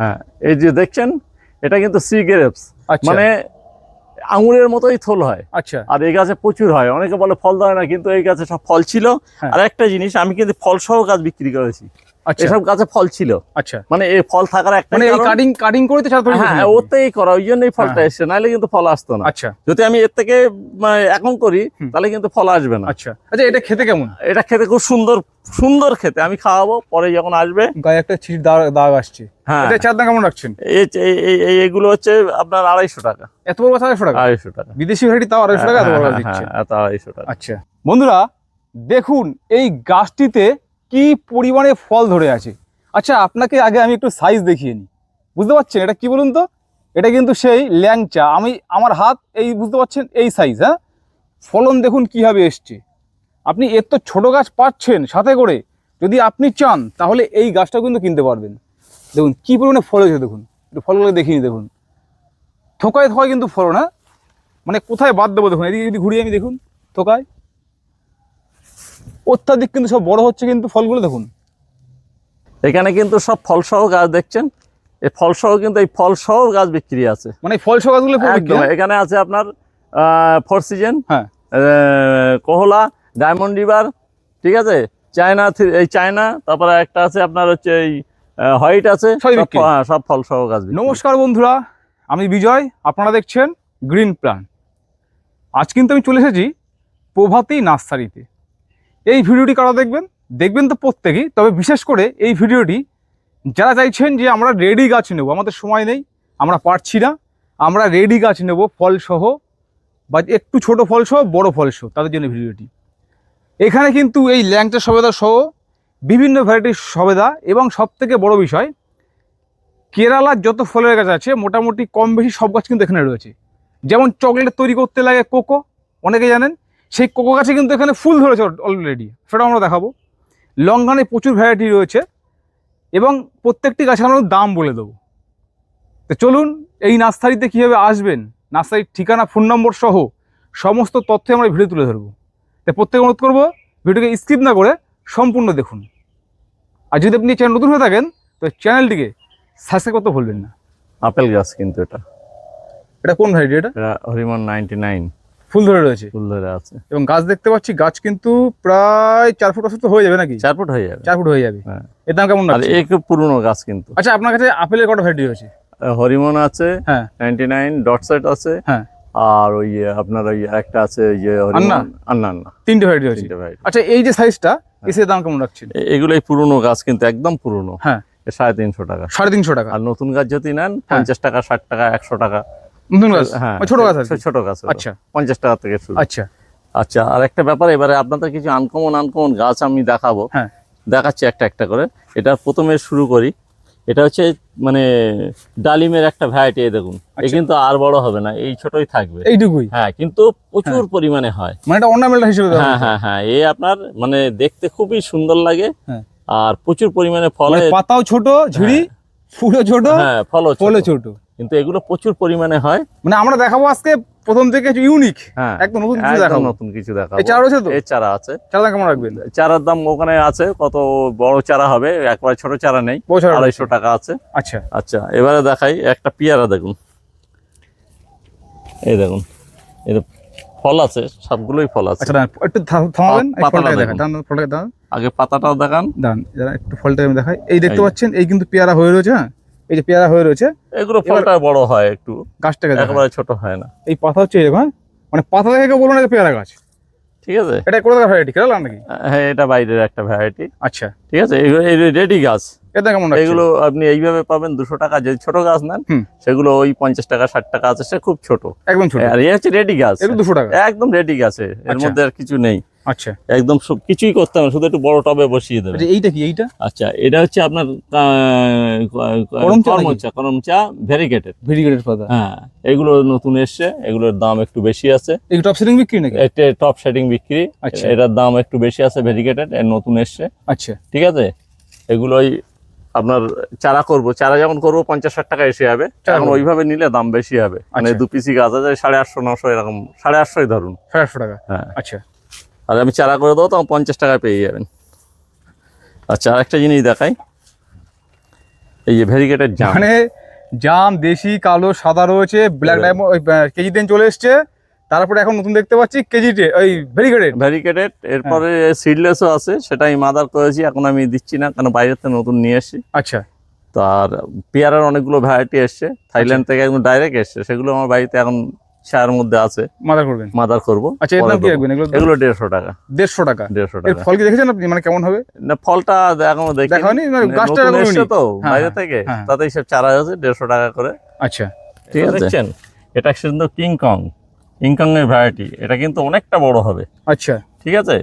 হ্যাঁ, এই যে দেখছেন এটা কিন্তু সি গ্রেপস, আচ্ছা। মানে আঙুরের মতোই থোল হয়। আচ্ছা। আর এই গাছে প্রচুর হয়, অনেকে বলে ফল ধরে না, কিন্তু এই গাছে সব ফল ছিল। হ্যাঁ। আর একটা জিনিস, আমি কিন্তু ফল সহ গাছ বিক্রি করেছি। আচ্ছা। এসব গাছে ফল ছিল। আচ্ছা, মানে এই ফল থাকার একটা মানে এই কাটিং করে তো ছাদ তৈরি করছেন হ্যাঁ, আপনি? ওতেই করা, ওই জন্যই ফলটা হ্যাঁ। এসছে, নাহলে কিন্তু ফল আসতো না। আচ্ছা যদি আমি এর থেকে এখন করি তাহলে কিন্তু ফল আসবে না। আচ্ছা। আচ্ছা, এটা খেতে কেমন? এটা খেতে খুব সুন্দর, সুন্দর খেতে। আমি খাওয়াবো পরে যখন আসবে। গায়ে একটা ছিট দাগ আসছে। হ্যাঁ, এটা চাঁদা কেমন রাখছেন? এইগুলো হচ্ছে আপনার 250 টাকা। এত বড় গাছ 250 টাকা? 250 টাকা বিদেশি ভ্যারাইটি, তাও 250 টাকা এত বড় গাছ দিচ্ছে? হ্যাঁ, 250 টাকা। আচ্ছা বন্ধুরা, দেখুন এই গাছটিতে কি পরিমাণে ফল ধরে আছে। আচ্ছা, আপনাকে আগে আমি একটু সাইজ দেখিয়ে নিই। বুঝতে পারছেন এটা কি বলুন তো? এটা কিন্তু সেই ল্যাংচা, আমার হাত এই, বুঝতে পারছেন এই সাইজ। হ্যাঁ, ফলন দেখুন কিভাবে এসছে। আপনি এর তো ছোট গাছ পাচ্ছেন সাথে করে, যদি আপনি চান তাহলে এই গাছটা কিন্তু কিনতে পারবেন। দেখুন কি পরিমাণে ফল হয়েছে, দেখুন একটু ফলগুলো দেখিনি। দেখুন থোকায় থোকায় কিন্তু ফলন। হ্যাঁ, মানে কোথায় বাদ দেবো দেখুন, এদিকে যদি ঘুরিয়ে আমি দেখুন, থোকায় অত্যাধিক কিন্তু সব বড় হচ্ছে কিন্তু ফলগুলো দেখুন। এখানে কিন্তু সব ফল সহ গাছ দেখছেন, এই ফল সহ, কিন্তু এই ফল সহ গাছ বিক্রি আছে। মানে ফল সহ গাছগুলো একদম। এখানে আছে আপনার ফোর সিজন, হ্যাঁ, কোহলা, ডায়মন্ড রিভার, ঠিক আছে, চায়না, এই চায়না, তারপরে একটা আছে আপনার হচ্ছে এই হোয়াইট আছে, সব ফল সহ গাছ বিক্রি। নমস্কার বন্ধুরা, আমি বিজয়, আপনারা দেখছেন গ্রিন প্ল্যান। আজ কিন্তু আমি চলে এসেছি প্রভাতী নার্সারিতে। এই ভিডিওটি কারা দেখবেন তো প্রত্যেকেই, তবে বিশেষ করে এই ভিডিওটি যারা চাইছেন যে আমরা রেডি গাছ নেব, আমাদের সময় নেই, আমরা পারছি না, আমরা রেডি গাছ নেব ফল সহ, বা একটু ছোট ফল সহ, বড় ফল সহ, তাদের জন্য ভিডিওটি। এখানে কিন্তু এই ল্যাংচা সবেদা সহ বিভিন্ন ভ্যারাইটির সবেদা, এবং সবথেকে বড় বিষয়, কেরালার যত ফলের গাছ আছে মোটামুটি কম বেশি সব গাছ কিন্তু এখানে রয়েছে। যেমন চকলেট তৈরি করতে লাগে কোকো, অনেকে জানেন, সেই কোকো গাছে কিন্তু এখানে ফুল ধরেছে অলরেডি, সেটা আমরা দেখাবো। লঙ্ঘনে প্রচুর ভ্যারাইটি রয়েছে, এবং প্রত্যেকটি গাছের আমরা দাম বলে দেবো। তো চলুন এই নার্সারিতে কীভাবে আসবেন, নার্সারির ঠিকানা, ফোন নম্বর সহ সমস্ত তথ্য আমরা ভিডিও তুলে ধরবো। তাই প্রত্যেকে অনুরোধ করবো ভিডিওকে স্কিপ না করে সম্পূর্ণ দেখুন। আর যদি আপনি চ্যানেল নতুন হয়ে থাকেন তো চ্যানেলটিকে সাবস্ক্রাইব করতে ভুলবেন না। আপেল গাছ কিন্তু এটা কোন ভ্যারাইটি? এটা হরিমন 99, ফুল ধরে রয়েছে, ফুল ধরে আছে, এবং গাছ দেখতে পাচ্ছি, গাছ কিন্তু প্রায় 4 ফুট তো হয়ে যাবে নাকি? 4 ফুট হয়ে যাবে। 4 ফুট হয়ে যাবে। হ্যাঁ। এর দাম কেমন আছে? একটু পুরনো গাছ কিন্তু। আচ্ছা, আপনার কাছে আপেলের কটা ভ্যারাইটি রয়েছে? হরিমন আছে, হ্যাঁ, 99, ডট সেট আছে, হ্যাঁ, আর ওই আপনার ওই একটা আছে ওই যে আন্না, 3টে ভ্যারাইটি রয়েছে। আচ্ছা, এই যে সাইজটা, এর দাম কেমন রাখছেন? এগুলোই পুরনো গাছ কিন্তু, একদম পুরনো। হ্যাঁ, 350 টাকা। 350 টাকা। আর নতুন গাছ যদি নেন 50 টাকা, 60 টাকা, 100 টাকা। নতুন গাছ? হ্যাঁ, ছোট গাছ আছে? ছোট গাছ। আচ্ছা, 50 টাকা থেকে শুরু। আচ্ছা আচ্ছা, আর একটা ব্যাপার, এবারে আপনাদের কিছু আনকমন গাছ আমি দেখাবো। হ্যাঁ, দেখাচ্ছি একটা একটা করে। এটা প্রথমে শুরু করি। এটা হচ্ছে মানে ডালিমের একটা ভ্যারাইটি। দেখুন, এ কিন্তু আর বড় হবে না, এই ছোটই থাকবে, এইটুকুই। হ্যাঁ, কিন্তু প্রচুর পরিমাণে হয়, মানে এটা অর্নামেন্টাল হিসেবে। হ্যাঁ হ্যাঁ হ্যাঁ। এই আপনার মানে দেখতে খুবই সুন্দর লাগে, হ্যাঁ, আর প্রচুর পরিমাণে ফল, পাতাও ছোট, ঝুড়ি ফুলও ছোট, হ্যাঁ, ফলও ছোট, কিন্তু এগুলো প্রচুর পরিমাণে হয়। মানে আমরা দেখাবো আজকে প্রথম থেকে ইউনিক, হ্যাঁ, একদম নতুন কিছু দেখাবো। নতুন কিছু দেখাবো। এই চারা আছে তো? এই চারা আছে। চারা কেমন রাখবেন? চারার দাম ওখানে আছে, কত বড় চারা হবে, একবারে ছোট চারা নেই, 250 টাকা আছে। আচ্ছা আচ্ছা, এবারে দেখাই একটা পেয়ারা। দেখুন, এই দেখুন, এর ফল আছে, সবগুলোই ফল আছে। আচ্ছা, একটু থামাবেন, পাতাটা দেখান, ফলটা দেখান, আগে পাতাটাও দেখান, একটু ফলটা আমি দেখাই। এই দেখতে পাচ্ছেন, এই কিন্তু পেয়ারা হয়ে রয়েছে। হ্যাঁ, এই যে পেয়ারা হয়ে রয়েছে, এগুলো ফলটা বড় হয় একটু, গাছটাকে একেবারে ছোট হয় না। এই পাতা হচ্ছে এরকম, হ্যাঁ, মানে পাতা দেখে কেউ বলুন এটা পেয়ারা গাছ, ঠিক আছে। এটা কোন ভ্যারাইটি, কেরালা নাকি? হ্যাঁ, এটা বাইরের একটা ভ্যারাইটি। আচ্ছা, ঠিক আছে। এই রেডি গাছ, এটা কেমন? এগুলো আপনি এইভাবে পাবেন 200 টাকা। যদি ছোট গাছ নেন সেগুলো ওই 50 টাকা, 60 টাকা আছে, সে খুব ছোট, একদম ছোট। আর এই হচ্ছে রেডি গাছ, 200 টাকা, একদম রেডি গাছে, এর মধ্যে আর কিছু নেই। আচ্ছা, একদম কিছুই করতে হবে, শুধু একটু বড় টবে বসিয়ে দেবে। এইটা কি? এইটা আচ্ছা, এটা হচ্ছে আপনার করমচা ভেরিগেটেড পাতা। হ্যাঁ, এগুলো নতুন এসছে, এগুলোর দাম একটু বেশি আছে। এই টপ সেটিং বিক্রি নাকি? এটা টপ সেটিং বিক্রি। আচ্ছা, এটার দাম একটু বেশি আছে, ভেরিগেটেড, এর নতুন এসছে। আচ্ছা, ঠিক আছে। এগুলোই আপনার চারা করব, চারা যখন করবো 50-60 টাকা এসে যাবে। এখন ওইভাবে নিলে দাম বেশি হবে, মানে 2 পিসি গাছ আছে 850-900 এরকম, 850 ধরুন, 850 টাকা। হ্যাঁ, আচ্ছা, আর আমি চারা করে দেবো তখন 50 টাকায় পেয়ে যাবেন। আচ্ছা, আরেকটা জিনিস দেখাই, এই যে ভেরিগেটেড জাম, মানে জাম দেশি, কালো, সাদা রয়েছে, ব্ল্যাক ডায়মন্ড ওই কেজি 10 চলে এসছে, তারপরে এখন নতুন দেখতে পাচ্ছি কেজিতে ওই ভেরিগেটেড। এরপরে সিডলেসও আছে, সেটা আমি মাদার করেছি, এখন আমি দিচ্ছি না কারণ বাইরে থেকে নতুন নিয়ে এসেছি। আচ্ছা তো আর পেয়ারার অনেকগুলো ভ্যারাইটি এসছে থাইল্যান্ড থেকে, একদম ডাইরেক্ট এসছে, সেগুলো আমার বাড়িতে এখন ছায়ার মধ্যে আছে, মাদার করবেন। মাদার করবো। আচ্ছা এর নাম কি রাখবেন? এগুলো 150 টাকা। 150 টাকা। 150 এর টাকা। ফল কি দেখেছেন আপনি, মানে কেমন হবে? না ফলটা এখনো দেখানি, মানে গাছটা নতুন এসছে তো হ্যাঁ, বাইরে হ্যাঁ, থেকে, হ্যাঁ। তাতে সব চারা আছে 150 টাকা করে। আচ্ছা ঠিক আছে, দেখছেন এটা কিন্তু কিংকং এর ভ্যারাইটি, এটা কিন্তু অনেকটা বড় হবে। আচ্ছা ঠিক আছে,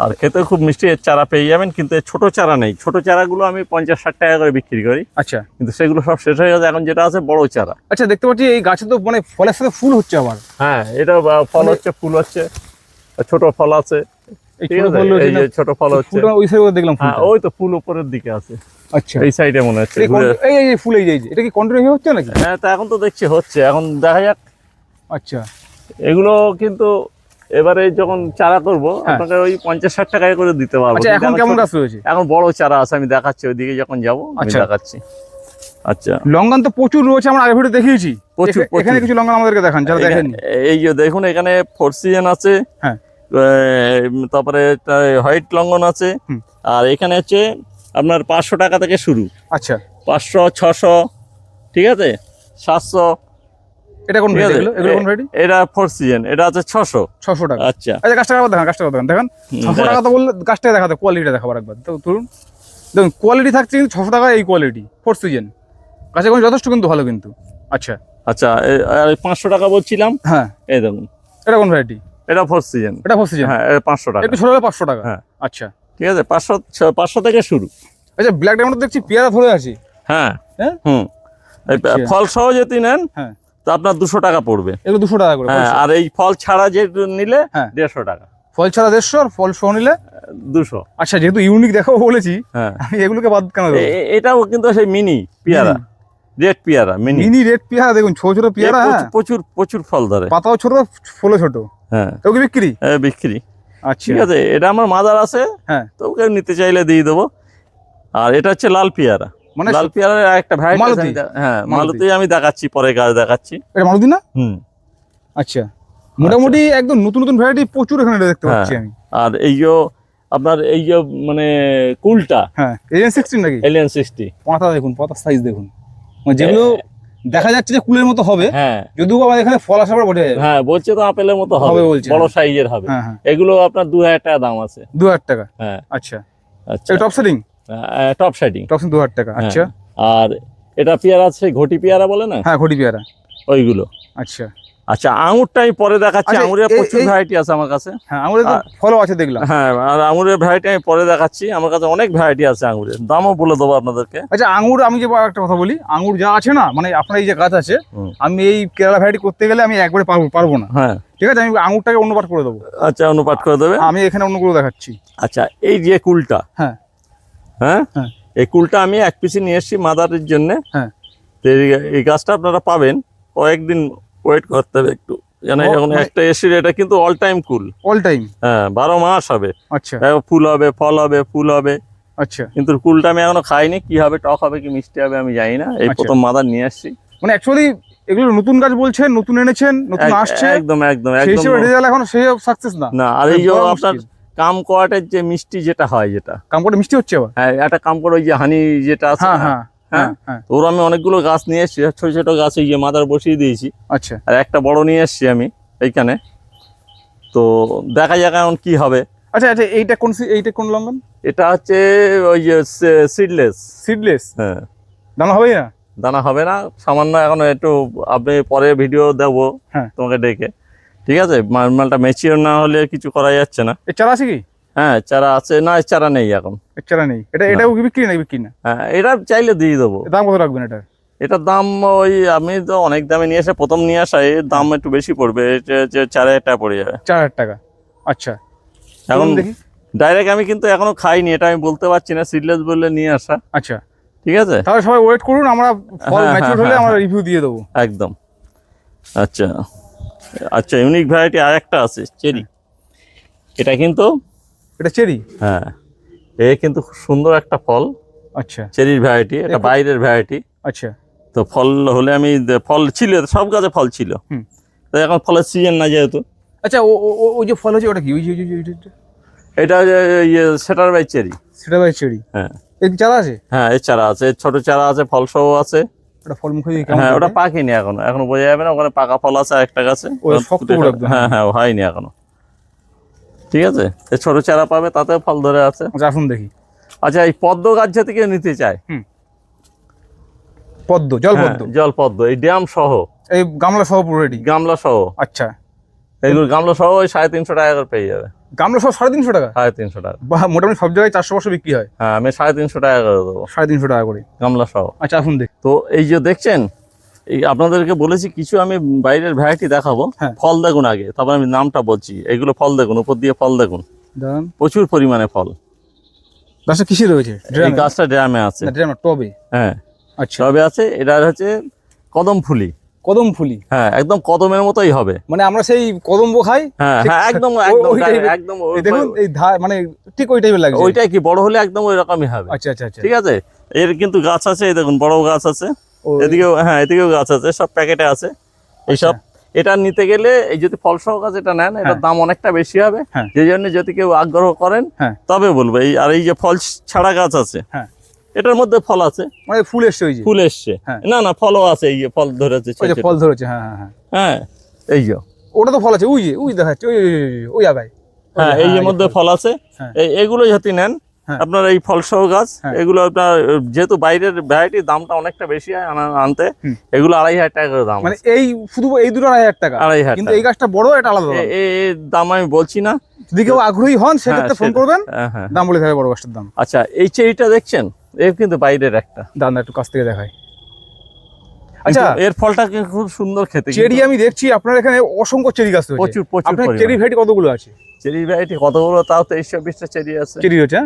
আর খেতে খুব মিষ্টি, এর চারা পেয়ে যাবেন, কিন্তু এর ছোট চারা নেই। ছোট চারাগুলো আমি 50-60 টাকা করে বিক্রি করি, আচ্ছা কিন্তু সেগুলো সব শেষ হয়ে গেছে, এখন যেটা আছে বড় চারা। আচ্ছা দেখতে পাচ্ছি এই গাছে তো মানে ফলের সাথে ফুল হচ্ছে আবার। হ্যাঁ, এটা ফল হচ্ছে, ফুল হচ্ছে, ছোট ফল আছে। এই ঠিক ছোট আছে, ফল এই যে ছোট ফল হচ্ছে, ফুলটা ওই সাইডে দেখলাম হ্যাঁ ফুলটা। ওই তো ফুল উপরের দিকে আছে, আচ্ছা এই সাইডে মনে হচ্ছে। এই এই ফুল এই যে এটা কি কন্টিনিউ হচ্ছে নাকি? হ্যাঁ, তা এখন তো দেখছি হচ্ছে, এখন দেখা যাক। আচ্ছা এগুলো কিন্তু এবারে যখন চারা করবো হ্যাঁ। আপনাকে ওই 50-60 টাকায় করে দিতে পারবো। আচ্ছা কিন্তু এখন কেমন ছোট- গাছ রয়েছে? এখন বড় চারা আছে, আমি দেখাচ্ছি ওইদিকে যখন যাবো আমি আচ্ছা। দেখাচ্ছি। আচ্ছা, লঙ্গান তো প্রচুর রয়েছে, আমরা আগে ভিডিও দেখিয়েছি। প্রচুর, এখানে প্রচুর। কিছু লঙ্গান আমাদেরকে দেখান যারা দেখেননি। এই যে দেখুন, এখানে 4 সিজন আছে, হ্যাঁ তারপরে হোয়াইট লঙ্ঘন আছে, হুম। আর এখানে হচ্ছে আপনার 500 টাকা থেকে শুরু, আচ্ছা 500, 600, ঠিক আছে, 700। এটা কোন ঠিক ভ্যারাইটি? আছে, এগুলো কোন ভ্যারাইটি? এটা 4 সিজন, এটা আছে 600। 600 টাকা। আচ্ছা, আচ্ছা গাছটা আবার দেখান, গাছটা দেখান দেখেন। 600 টাকা তো বললে গাছটা দেখাতে, কোয়ালিটিটা দেখাবার একবার তো ধরুন। দেখুন কোয়ালিটি থাকছে কিন্তু 600 টাকা, এই কোয়ালিটি 4 সিজন গাছের কোনো যথেষ্ট কিন্তু ভালো কিন্তু। আচ্ছা আচ্ছা, আর 500 টাকা বলছিলাম, হ্যাঁ এই দেখুন এটা কোন ভ্যারাইটি? এটা 4 সিজন। এটা 4 সিজন। হ্যাঁ, এটা 500 টাকা। একটু ছোট হলে 500 টাকা। হ্যাঁ। আচ্ছা ঠিক আছে, 500 থেকে শুরু। আচ্ছা ব্ল্যাক ডায়মন্ড দেখছি পেয়ারা ধরে আছে। হ্যাঁ হ্যাঁ হুম, এই আচ্ছা। ফল সহ যদি নেন হ্যাঁ তো আপনার 200 টাকা পড়বে। এগুলো 200 টাকা করে। হ্যাঁ, আর এই ফল ছাড়া যে নিলে হ্যাঁ। 150 টাকা। ফল ছাড়া 150 আর ফল সহ নিলে 200। আচ্ছা যেহেতু ইউনিক দেখাবো বলেছি, হ্যাঁ, আমি এগুলোকে বাদ কেন দেবো? এটাও কিন্তু সেই মিনি পেয়ারা, রেড পেয়ারা, মিনি। মিনি রেড পেয়ারা দেখুন, ছোট ছোট পেয়ারা। হ্যাঁ প্রচুর প্রচুর ফল ধরে, পাতাও ছোট, ফলও ছোট। হ্যাঁ ওকে বিক্রি? বিক্রি। আচ্ছা ঠিক আছে, এটা আমার মাদার আছে, হ্যাঁ তো ওকে নিতে চাইলে দিয়ে দেবো। আর এটা হচ্ছে লাল পেয়ারা, মানে লাল পেয়ারার একটা ভ্যারাইটি। মালতী? হ্যাঁ, মালতী। মালতী আমি দেখাচ্ছি, পরে গাছ দেখাচ্ছি। এটা মালতী না? হুম, আচ্ছা মোটামুটি একদম নতুন নতুন ভ্যারাইটি প্রচুর এখানে দেখতে হ্যাঁ। পাচ্ছি আমি। আর এই যে আপনার এই যে মানে কুলটা হ্যাঁ এলিয়ান 16 নাকি? এলিয়ান 60। পাতা দেখুন, পাতার সাইজ দেখুন, মানে যেগুলো দেখা যাচ্ছে যে কুলের মতো হবে, হ্যাঁ যদিও আবার এখানে ফল আসার পর বোঝা যাবে। হ্যাঁ, বলছে তো আপেলের মতো হবে হবে, বলছে। বড় সাইজের হবে। হ্যাঁ হ্যাঁ এগুলো আপনার 2000 টাকা দাম আছে। 2000 টাকা। হ্যাঁ, আচ্ছা আচ্ছা, এই top setting, top siding. Top setting 2000 টাকা। আচ্ছা আর এটা পেয়ারা আছে, ঘটি পেয়ারা বলে না, হ্যাঁ ঘটি পেয়ারা। ওইগুলো। আচ্ছা আচ্ছা, আঙুরটা আমি পরে দেখাচ্ছি। আচ্ছা, আঙুরের প্রচুর এই- ভ্যারাইটি আছে আমার কাছে। হ্যাঁ আমাদের তো ফলও আছে দেখলাম। হ্যাঁ, আর আঙুরের ভ্যারাইটি আমি পরে দেখাচ্ছি, আমার কাছে অনেক ভ্যারাইটি আছে আঙুরের, দামও বলে দেবো আপনাদেরকে। আচ্ছা আঙ্গুর, আমি যে একটা কথা বলি, আঙ্গুর যা আছে না, মানে আপনার এই যে গাছ আছে, হুম। আমি এই কেরালা ভ্যারাইটি করতে গেলে আমি একবারে পারবো না। হ্যাঁ, ঠিক আছে, আমি আঙ্গুরটাকে অন্য পাট করে দেবো। আচ্ছা, অনুপাত করে দেবে। আমি এখানে অন্যগুলো দেখাচ্ছি। আচ্ছা, এই যে কুলটা, হ্যাঁ হ্যাঁ হ্যাঁ এই কুলটা আমি 1 পিসি নিয়ে এসেছি মাদারের জন্য। হ্যাঁ তো এই গাছটা আপনারা পাবেন, কয়েকদিন ওয়েট করতে হবে একটু, জানেন এখন মানে- একটা এসির, এটা কিন্তু all time cool. All time? হ্যাঁ, 12 মাস হবে, আচ্ছা ফুল হবে, ফল হবে, ফুল হবে। আচ্ছা কিন্তু কুলটা আমি এখনো খাইনি, কি হবে, টক হবে কি মিষ্টি হবে আমি জানি না, এই আচ্ছা। প্রথম মাদার নিয়ে আসছি। মানে অ্যাকচুয়ালি এগুলো নতুন গাছ বলছেন, নতুন এনেছেন, নতুন আসছে, একদম একদম সেই একদম হিসেবে রেজাল্ট এখন সেই সাকসেস না। না। আর এই যে বড় আপনার মুশকিল। কামকোয়াটের যে মিষ্টি যেটা হয়, যেটা কামকোয়াটে মিষ্টি হচ্ছে আবার? হ্যাঁ, একটা কামকোট, ওই যে হানি যেটা আছে হ্যাঁ না, হ্যাঁ হ্যাঁ, হ্যাঁ তো ওর আমি অনেকগুলো গাছ নিয়ে এসেছি, ছোট ছোট গাছ, এই যে মাদার বসিয়ে দিয়েছি, আচ্ছা আর একটা বড় নিয়ে এসেছি আমি এইখানে। তো দেখা যাক এখন কি হবে। আচ্ছা আচ্ছা এইটা কোন লঙ্ঘন? এটা হচ্ছে ওই যে সিডলেস। সিডলেস? হ্যাঁ, দানা হবে না? দানা হবে না, সামান্য এখন একটু, আপনি পরে ভিডিও দেবো হ্যাঁ তোমাকে ডেকে। ঠিক আছে, মালটা ম্যাচিওর না হলে কিছু করা যাচ্ছে না। এর চারা আছে কি? হ্যাঁ, চারা আছে, না এর চারা নেই এখন। এর চারা নেই? এটাও কি বিক্রি না? বিক্রি না? হ্যাঁ, এটা চাইলে দিয়ে দেবো। এর দাম কত রাখবেন এটার? এটার দাম ওই, আমি তো অনেক দামে নিয়ে এসে প্রথম নিয়ে আসা, এর দাম একটু বেশি পড়বে, এটা হচ্ছে 4000 টাকা পড়ে যাবে। 4000 টাকা। আচ্ছা এখন দেখি। ডাইরেক্ট আমি কিন্তু এখনো খাইনি, এটা আমি বলতে পারছি না, সিডলেস বললে নিয়ে আসা। আচ্ছা ঠিক আছে, তাহলে সবাই ওয়েট করুন, আমরা ফল হ্যাঁ, ম্যাচিউর হ্যাঁ, হলে আমরা হ্যাঁ। রিভিউ দিয়ে দেবো। একদম। আচ্ছা আচ্ছা, ইউনিক ভ্যারাইটি আর একটা আছে, চেরি। এটা কিন্তু, এটা চেরি? হ্যাঁ, এ কিন্তু খুব সুন্দর একটা ফল। আচ্ছা চেরির ভ্যারাইটি, এটা বাইরের ভ্যারাইটি। আচ্ছা তো ফল হলে আমি ফল ছিল, সব গাছে ফল ছিল, তো এখন ফলের সিজন না যেহেতু। আচ্ছা ওই যে ফল হচ্ছে ওটা কি, ওই যে এটা সেটার বাই চেরি। সেটা ভাই চেরি, হ্যাঁ এর কি চারা আছে? হ্যাঁ, এর চারা আছে, এর ছোট চারা আছে, ফল সহ আছে। ওটা ফল মুখে দিয়ে হ্যাঁ, ওটা পাকেনি এখনো বোঝা যাবে না, ওখানে পাকা ফল আছে একটা গাছে। শক্ত পুরো একদম। হ্যাঁ হ্যাঁ, হয়নি এখনো। ঠিক আছে, এই ছোট চারা পাবে, তাতেও ফল ধরে আছে। আচ্ছা আসুন দেখি। আচ্ছা, এই পদ্ম গাছ যদি কেউ নিতে চায়, পদ্ম, জল পদ্ম, জল পদ্ম, এই ড্যাম সহ, এই গামলা সহ পুরো রেডি, গামলা সহ। আচ্ছা, এইগুলো গামলা সহ ওই 350 টাকা করে পেয়ে যাবে। গামলা সহ 350 টাকা? 350 টাকা। বাহ, মোটামুটি সব জায়গায় 400-500 বিক্রি হয়। হ্যাঁ, আমি 350 টাকা করে দেবো। 350 টাকা করে গামলা সহ। আচ্ছা আসুন দেখি। তো এই যে দেখছেন, এই আপনাদেরকে বলেছি কিছু আমি বাইরের ভ্যারাইটি দেখাবো। ফল দেখুন আগে, তারপর আমি নামটা বলছি। এগুলো ফল দেখুন, উপর দিয়ে ফল দেখুন, প্রচুর পরিমাণে ফল। গাছটা কিসে রয়েছে? এই গাছটা ড্রামে আছে, টবে। হ্যাঁ আচ্ছা, টবে আছে। এটা হচ্ছে কদম ফুলি। কদম ফুলি, হ্যাঁ, একদম কদমের মতোই হবে। মানে আমরা সেই কদম্ব খাই। হ্যাঁ হ্যাঁ, একদম একদম একদম দেখুন এই মানে ঠিক ওই টাইপের লাগছে। ওইটাই কি বড় হলে একদম ওই রকমই হবে। আচ্ছা আচ্ছা আচ্ছা, ঠিক আছে। এর কিন্তু গাছ আছে, এই দেখুন বড় গাছ আছে, এদিকেও, হ্যাঁ এদিকেও গাছ আছে, সব প্যাকেটে আছে এইসব। এটা নিতে গেলে এই যদি ফল সহ গাছ এটা নেন, এটার দাম অনেকটা বেশি হবে। যে জন্য যদি কেউ আগ্রহ করেন তবে বলবো। আর এই যে ফল ছাড়া গাছ আছে, এটার মধ্যে ফল আছে, মানে ফুল এসছে, ওই যে ফুল এসছে। না না, ফলও আছে, এই যে ফল ধরেছে, ফল ধরেছে। হ্যাঁ হ্যাঁ হ্যাঁ, এই যে ওটা তো ফল আছে, ওই দেখাচ্ছে, ওই আগায়। হ্যাঁ, এই মধ্যে ফল আছে। এগুলো যদি নেন আপনার, এই ফল সহ গাছ, এগুলো আপনার যেহেতু বাইরের ভ্যারাইটি, দামটা অনেকটা বেশি হয় আনতে। এগুলো 2500 টাকা করে দাম। মানে এই শুধু এই দুটো 2500 টাকা? 2500। কিন্তু এই গাছটা বড়, এটা আলাদা দাম। এই দাম আমি বলছি না, যদি কেউ আগ্রহী হন সেক্ষেত্রে ফোন করবেন, দাম বলে দেবে বড় গাছটার দাম। আচ্ছা, এই চেরিটা দেখছেন, এর কিন্তু বাইরের একটা দাম একটু কাছ থেকে দেখায়। আচ্ছা, এর ফলটা খুব সুন্দর খেতে। চেরি আমি দেখছি আপনার এখানে অসংখ্য চেরি গাছ রয়েছে। প্রচুর প্রচুর। আপনার চেরি ভ্যারাইটি কতগুলো আছে? চেরি ভ্যারাইটি কতগুলো, তাও 23-20টা চেরি আছে। চেরি হচ্ছে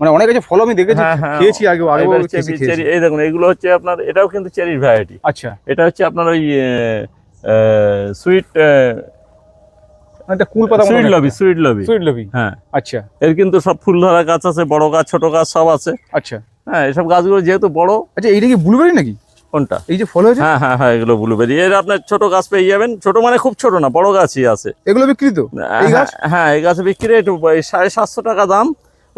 মানে অনেক আছে, ফল আমি দেখেছি, খেয়েছি আগে। চেরি, এই দেখুন, এগুলো হচ্ছে আপনার, এটাও কিন্তু চেরির ভ্যারাইটি। আচ্ছা, এটা হচ্ছে আপনার ওই সুইট, এটা কুল পাতা, sweet lobby, sweet lobby, sweet lobby. হ্যাঁ আচ্ছা, এর কিন্তু সব ফুল ধরা গাছ আছে, বড় গাছ ছোট গাছ সব আছে। আচ্ছা হ্যাঁ, এসব গাছগুলো যেহেতু বড়। আচ্ছা, এইটা কি ব্লুবেরি নাকি? কোনটা? এই যে ফল হয়েছে? হ্যাঁ হ্যাঁ হ্যাঁ, এগুলো ব্লুবেরি। এর আপনার ছোট গাছ পেয়ে যাবেন, ছোট মানে খুব ছোট না, বড় গাছই আছে। এগুলো বিক্রি তো? এই গাছ? হ্যাঁ, এই গাছ বিক্রি একটু 750 টাকা দাম।